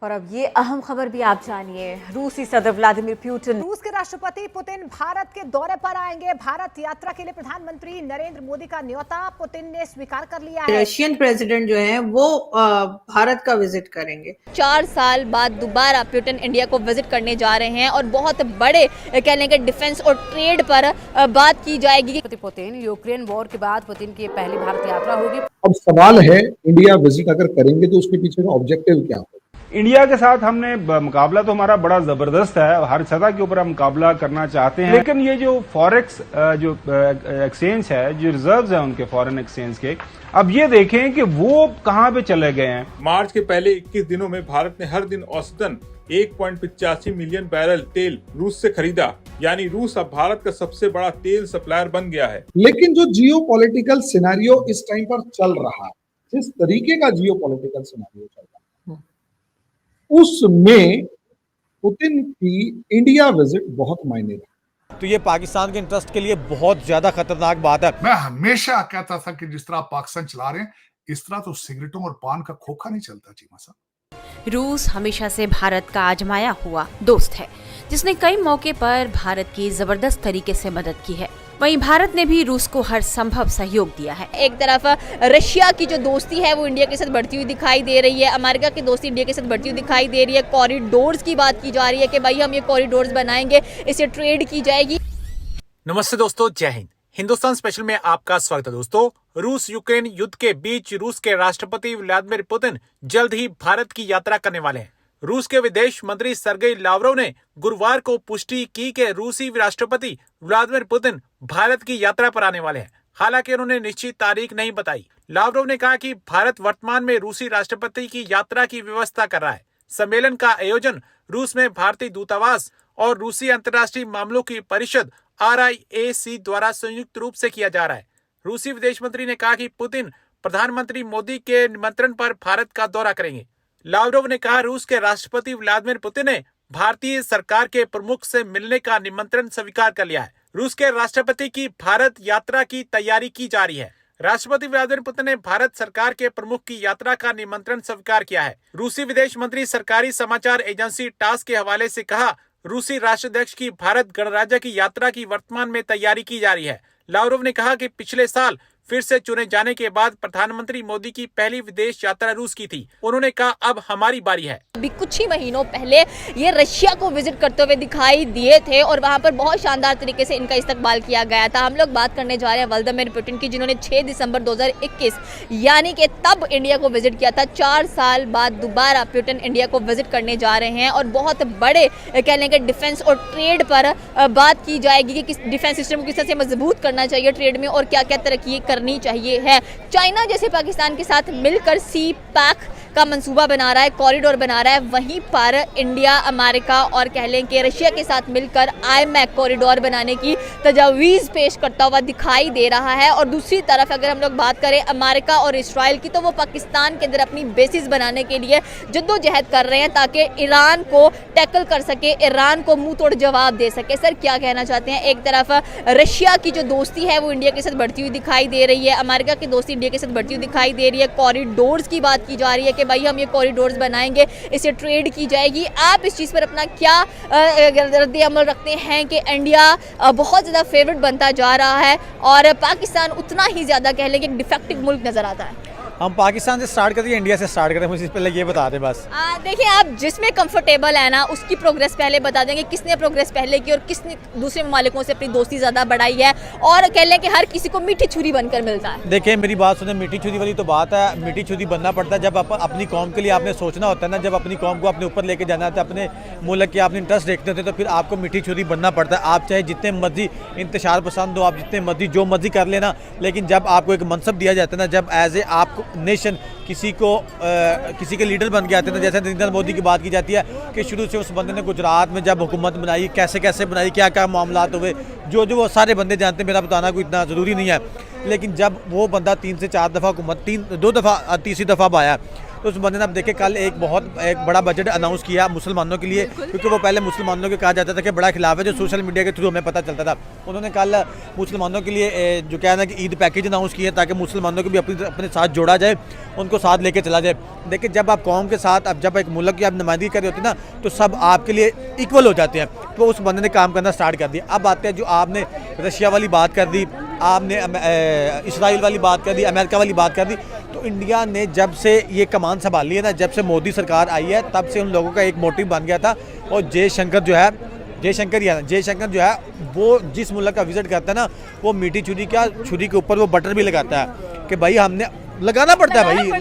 और अब ये अहम खबर भी आप जानिए। रूसी सदर व्लादिमीर पुतिन, रूस के राष्ट्रपति पुतिन भारत के दौरे पर आएंगे। भारत यात्रा के लिए प्रधानमंत्री नरेंद्र मोदी का न्योता पुतिन ने स्वीकार कर लिया है। रशियन प्रेसिडेंट जो है वो भारत का विजिट करेंगे। 4 साल बाद दोबारा पुतिन इंडिया को विजिट करने जा रहे हैं और बहुत बड़े कह लेंगे डिफेंस और ट्रेड पर बात की जाएगी। पुतिन यूक्रेन वॉर के बाद पुतिन की पहली भारत यात्रा होगी। अब सवाल है इंडिया विजिट अगर करेंगे तो उसके पीछे का ऑब्जेक्टिव क्या होगा। इंडिया के साथ हमने मुकाबला तो हमारा बड़ा जबरदस्त है, हर सतह के ऊपर हम मुकाबला करना चाहते हैं, लेकिन ये जो फॉरेक्स जो एक्सचेंज है, जो रिजर्व्स हैं उनके फॉरेन एक्सचेंज के, अब ये देखें कि वो कहां पे चले गए हैं। मार्च के पहले 21 दिनों में भारत ने हर दिन औसतन 1.85 मिलियन बैरल तेल रूस से खरीदा, यानी रूस अब भारत का सबसे बड़ा तेल सप्लायर बन गया है। लेकिन जो जियोपॉलिटिकल सिनेरियो इस टाइम पर चल रहा है, जिस तरीके का जियोपॉलिटिकल सिनेरियो चल रहा है, उसमें पुतिन की इंडिया विजिट बहुत मायने रखता है। तो ये पाकिस्तान के इंटरेस्ट के लिए बहुत ज्यादा खतरनाक बात है। मैं हमेशा कहता था कि जिस तरह पाकिस्तान चला रहे हैं, इस तरह तो सिगरेटों और पान का खोखा नहीं चलता। चीमा साहब, रूस हमेशा से भारत का आजमाया हुआ दोस्त है, जिसने कई मौके पर भारत की जबरदस्त तरीके से मदद की है। वहीं भारत ने भी रूस को हर संभव सहयोग दिया है। एक तरफ रशिया की जो दोस्ती है वो इंडिया के साथ बढ़ती हुई दिखाई दे रही है, अमेरिका की दोस्ती इंडिया के साथ बढ़ती हुई दिखाई दे रही है। कॉरिडोर्स की बात की जा रही है कि भाई हम ये कॉरिडोर्स बनाएंगे, इससे ट्रेड की जाएगी। नमस्ते दोस्तों, जय हिंद। हिंदुस्तान स्पेशल में आपका स्वागत है। दोस्तों, रूस यूक्रेन युद्ध के बीच रूस के राष्ट्रपति व्लादिमीर पुतिन जल्द ही भारत की यात्रा करने वाले हैं। रूस के विदेश मंत्री सर्गेई लावरोव ने गुरुवार को पुष्टि की कि रूसी राष्ट्रपति व्लादिमीर पुतिन भारत की यात्रा पर आने वाले हैं। हालांकि उन्होंने निश्चित तारीख नहीं बताई। लावरोव ने कहा कि भारत वर्तमान में रूसी राष्ट्रपति की यात्रा की व्यवस्था कर रहा है। सम्मेलन का आयोजन रूस में भारतीय दूतावास और रूसी अंतर्राष्ट्रीय मामलों की परिषद RIAC द्वारा संयुक्त रूप से किया जा रहा है। रूसी विदेश मंत्री ने कहा कि पुतिन प्रधानमंत्री मोदी के निमंत्रण पर भारत का दौरा करेंगे। लावरोव ने कहा, रूस के राष्ट्रपति व्लादिमीर पुतिन ने भारतीय सरकार के प्रमुख से मिलने का निमंत्रण स्वीकार कर लिया है। रूस के राष्ट्रपति की भारत यात्रा की तैयारी की जा रही है। राष्ट्रपति व्लादिमीर पुतिन ने भारत सरकार के प्रमुख की यात्रा का निमंत्रण स्वीकार किया है। रूसी विदेश मंत्री सरकारी समाचार एजेंसी टास के हवाले से कहा, रूसी राष्ट्राध्यक्ष की भारत गणराज्य की यात्रा की वर्तमान में तैयारी की जा रही है। लावरोव ने कहा कि पिछले साल फिर से चुने जाने के बाद प्रधानमंत्री मोदी की पहली विदेश यात्रा रूस की थी। उन्होंने कहा, अब हमारी बारी है। अभी कुछ ही महीनों पहले ये रशिया को विजिट करते हुए दिखाई दिए थे और वहां पर बहुत शानदार तरीके से इनका इस्तकबाल किया गया था। हम लोग बात करने जा रहे हैं व्लादिमीर पुतिन की, जिन्होंने 6 दिसंबर 2021 यानी कि तब इंडिया को विजिट किया था। 4 साल बाद दोबारा पुतिन इंडिया को विजिट करने जा रहे हैं और बहुत बड़े कह लेंगे डिफेंस और ट्रेड पर बात की जाएगी कि डिफेंस सिस्टम को किस तरह से मजबूत करना चाहिए ट्रेड में और क्या क्या तरक्की करनी चाहिए है। चाइना जैसे पाकिस्तान के साथ मिलकर सी पैक का मंसूबा बना रहा है, कॉरिडोर बना रहा है। वहीं पर इंडिया, अमेरिका और कह लें कि रशिया के साथ मिलकर IMEC कॉरिडोर बनाने की तजवीज़ पेश करता हुआ दिखाई दे रहा है। और दूसरी तरफ अगर हम लोग बात करें अमेरिका और इसराइल की, तो वो पाकिस्तान के अंदर अपनी बेसिस बनाने के लिए जद्दोजहद कर रहे हैं ताकि ईरान को टैकल कर सके, ईरान को मुंह तोड़ जवाब दे सके। सर, क्या कहना चाहते हैं? एक तरफ रशिया की जो दोस्ती है वो इंडिया के साथ बढ़ती हुई दिखाई दे रही है, अमेरिका की दोस्ती इंडिया के साथ बढ़ती हुई दिखाई दे रही है। कॉरिडोर्स की बात की जा रही है कि भाई हम ये कॉरिडोर्स बनाएंगे, इससे ट्रेड की जाएगी। आप इस चीज़ पर अपना क्या रद्द अमल रखते हैं कि इंडिया बहुत ज़्यादा फेवरेट बनता जा रहा है और पाकिस्तान उतना ही ज़्यादा कह लें कि एक डिफेक्टिव मुल्क नज़र आता है? हम पाकिस्तान से स्टार्ट करते हैं, इंडिया से स्टार्ट करते हैं, मुझे पहले ये बता दें बस। देखिए, आप जिसमें कंफर्टेबल है ना उसकी प्रोग्रेस पहले बता देंगे, किसने प्रोग्रेस पहले की और किसने दूसरे ममालिकों से अपनी दोस्ती ज़्यादा बढ़ाई है और कह लें कि हर किसी को मीठी छुरी बनकर मिलता है। देखिए, मेरी बात सुने, मीठी छुरी वाली तो बात है, मीठी छुरी बनना पड़ता है जब आप अपनी कौम के लिए आपने सोचना होता है ना, जब अपनी कौम को अपने ऊपर लेके जाना होता है, अपने मुल्क के आपने इंटरेस्ट देखते होते हैं, तो फिर आपको मीठी छुरी बनना पड़ता है। आप चाहे जितने मर्जी इंतशार पसंद हो, आप जितने मर्जी जो मर्जी कर लेना, लेकिन जब आपको एक मनसब दिया जाता है ना, जब एज ए आप नेशन किसी के लीडर बन के आते हैं, जैसे नरेंद्र मोदी की बात की जाती है कि शुरू से उस बंदे ने गुजरात में जब हुकूमत बनाई, कैसे कैसे बनाई, क्या क्या मामलात हुए, जो वो सारे बंदे जानते हैं, मेरा बताना कोई इतना ज़रूरी नहीं है। लेकिन जब वो बंदा 3 से 4 दफ़ा हुकूमत, 2 दफ़ा तीसरी दफ़ा आया, तो उस बंदे ने अब देखे कल एक बड़ा बजट अनाउंस किया मुसलमानों के लिए, क्योंकि वो पहले मुसलमानों के कहा जाता था कि बड़ा खिलाफ है, जो सोशल मीडिया के थ्रू हमें पता चलता था। उन्होंने कल मुसलमानों के लिए जो क्या है ना कि ईद पैकेज अनाउंस किया ताकि मुसलमानों को भी अपने साथ जोड़ा जाए, उनको साथ लेके चला जाए। देखिए जब आप कौम के साथ, अब जब एक मुल्क की आप नुमाइंदगी कर रहे होते हैं ना, तो सब आपके लिए इक्वल हो जाते हैं। तो उस बंदे ने काम करना स्टार्ट कर दिया। अब आते हैं जो आपने रशिया वाली बात कर दी, आपने इसराइल वाली बात कर दी, अमेरिका वाली बात कर दी। तो इंडिया ने जब से ये कमान संभाली है ना, जब से मोदी सरकार आई है, तब से उन लोगों का एक मोटिव बन गया था। और जयशंकर जो है वो जिस मुल्क का विजिट करता है ना, वो मीठी छुरी के ऊपर वो बटर भी लगाता है कि भाई हमने लगाना पड़ता है भाई,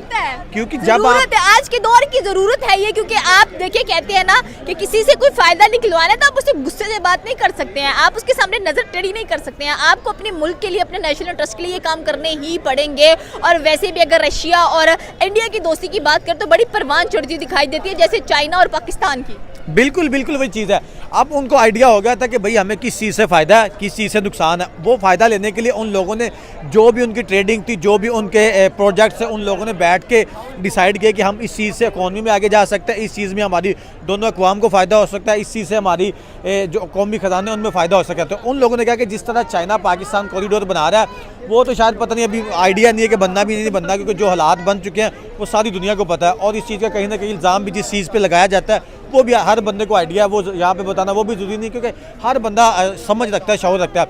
क्योंकि जब आप आज के दौर की जरूरत है ये, क्योंकि आप देखिए कहते हैं ना कि किसी से कोई फायदा निकलवाना है तो आप उससे गुस्से से बात नहीं कर सकते हैं, आप उसके सामने नजर टेढ़ी नहीं कर सकते हैं, आपको अपने मुल्क के लिए, अपने नेशनल इंटरेस्ट के लिए ये काम करने ही पड़ेंगे। और वैसे भी अगर रशिया और इंडिया की दोस्ती की बात करें तो बड़ी परवान चढ़ती दिखाई देती है, जैसे चाइना और पाकिस्तान की। बिल्कुल वही चीज़ है। अब उनको आइडिया हो गया था कि भाई हमें किस चीज़ से फ़ायदा है, किस चीज़ से नुकसान है। वो फ़ायदा लेने के लिए उन लोगों ने जो भी उनकी ट्रेडिंग थी, जो भी उनके प्रोजेक्ट्स हैं, उन लोगों ने बैठ के डिसाइड किया कि हम इस चीज़ से इकॉनमी में आगे जा सकते हैं, इस चीज़ में हमारी दोनों अक़वाम को फ़ायदा हो सकता है, इस चीज़ से हमारी जो कौमी ख़जाने उनमें फ़ायदा हो सकता है। तो उन लोगों ने कहा कि जिस तरह चाइना पाकिस्तान कॉरिडोर बना रहा है, वो तो शायद पता नहीं, अभी आइडिया नहीं है कि बनना भी नहीं बनना, क्योंकि जो हालात बन चुके हैं वो सारी दुनिया को पता है। और इस चीज़ का कहीं ना कहीं इल्ज़ाम भी जिस चीज़ पे लगाया जाता है वो भी हर बंदे को आइडिया है, वो यहाँ पे बताना वो भी ज़रूरी नहीं, क्योंकि हर बंदा समझ रखता है, शऊर रखता है।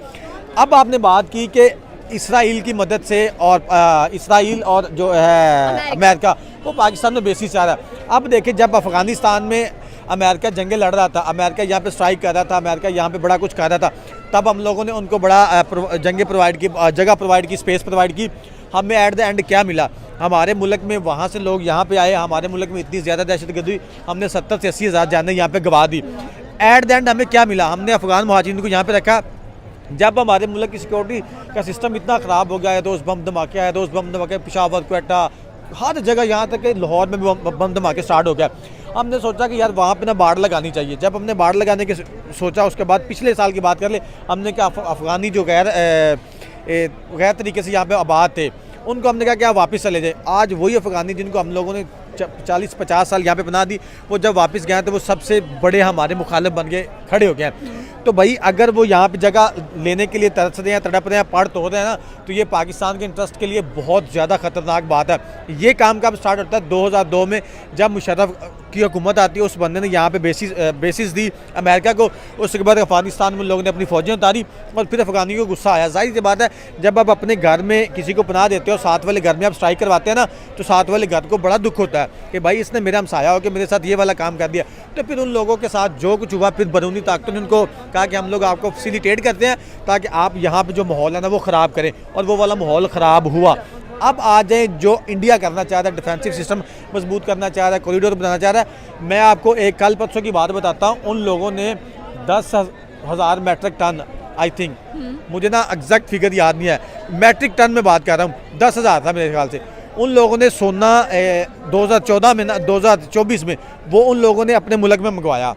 अब आपने बात की कि इसराइल की मदद से, और इसराइल और जो है अमेरिका, वो पाकिस्तान में बेसिस आ रहा है। अब देखिए जब अफ़गानिस्तान में अमेरिका जंगें लड़ रहा था, अमेरिका यहाँ पे स्ट्राइक कर रहा था, अमेरिका यहाँ पे बड़ा कुछ कर रहा था, तब हम लोगों ने उनको बड़ा जंगें प्रोवाइड की, जगह प्रोवाइड की, स्पेस प्रोवाइड की। हमें एट द एंड क्या मिला? हमारे मुल्क में वहाँ से लोग यहाँ पे आए, हमारे मुल्क में इतनी ज़्यादा दहशतगर्दी हुई, हमने 70 से 80 हज़ार जानें यहाँ पे गवा दी। एट द एंड हमें क्या मिला? हमने अफ़गान मुहाजिरीन को यहाँ पे रखा। जब हमारे मुल्क की सिक्योरिटी का सिस्टम इतना ख़राब हो गया है, रोज़ बम धमाके आए, रोज़ बम धमाके, पेशावर, क्वेटा, हर जगह, यहाँ तक कि लाहौर में भी बम धमाके स्टार्ट हो गया। हमने सोचा कि यार वहाँ पे ना बाड़ लगानी चाहिए। जब हमने बाड़ लगाने की सोचा, उसके बाद पिछले साल की बात कर ले, हमने क्या अफ़गानी जो गैर तरीके से यहाँ पे आबाद थे, उनको हमने कहा कि आप वापस चले जाए। आज वही अफ़गानी जिनको हम लोगों ने 40-50 साल यहाँ पे बना दी, वो जब वापस गए तो वो सबसे बड़े हमारे मुखालिफ बन के खड़े हो गए। तो भाई अगर वो यहाँ पे जगह लेने के लिए तरस रहे हैं, तड़प रहे हैं, पढ़ तो रहे हैं ना, तो ये पाकिस्तान के इंटरेस्ट के लिए बहुत ज़्यादा ख़तरनाक बात है। ये काम कब स्टार्ट होता है? 2002 में जब मुशर्रफ की हुकूमत आती है, उस बंदे ने यहाँ पे बेसिस दी अमेरिका को। उसके बाद अफ़गानिस्तान में लोगों ने अपनी फ़ौजें उतारी और फिर अफ़गानियों को गुस्सा आया। जाहिर सी बात है, जब आप अपने घर में किसी को पनाह देते हो, साथ वाले घर में आप स्ट्राइक करवाते हैं ना, तो साथ वाले घर को बड़ा दुख होता है कि भाई इसने मेरा हमसाया हो के मेरे साथ ये वाला काम कर दिया। तो फिर उन लोगों के साथ जो कुछ हुआ, फिर बैरूनी ताकतों ने उनको कहा कि हम लोग आपको फैसिलिटेट करते हैं ताकि आप यहाँ पे जो माहौल है ना वो ख़राब करें, और वो वाला माहौल ख़राब हुआ। अब आ जाए जो इंडिया करना चाह रहा है, डिफेंसिव सिस्टम मजबूत करना चाह रहा है, कॉरिडोर बनाना चाह रहा है। मैं आपको एक कल परसों की बात बताता हूँ। उन लोगों ने 10,000 मैट्रिक टन, आई थिंक, मुझे ना एग्जैक्ट फिगर याद नहीं है, मैट्रिक टन में बात कर रहा हूँ, 10,000 था मेरे ख्याल से। उन लोगों ने सोना 2014 में ना 2024 में वो उन लोगों ने अपने मुल्क में मंगवाया।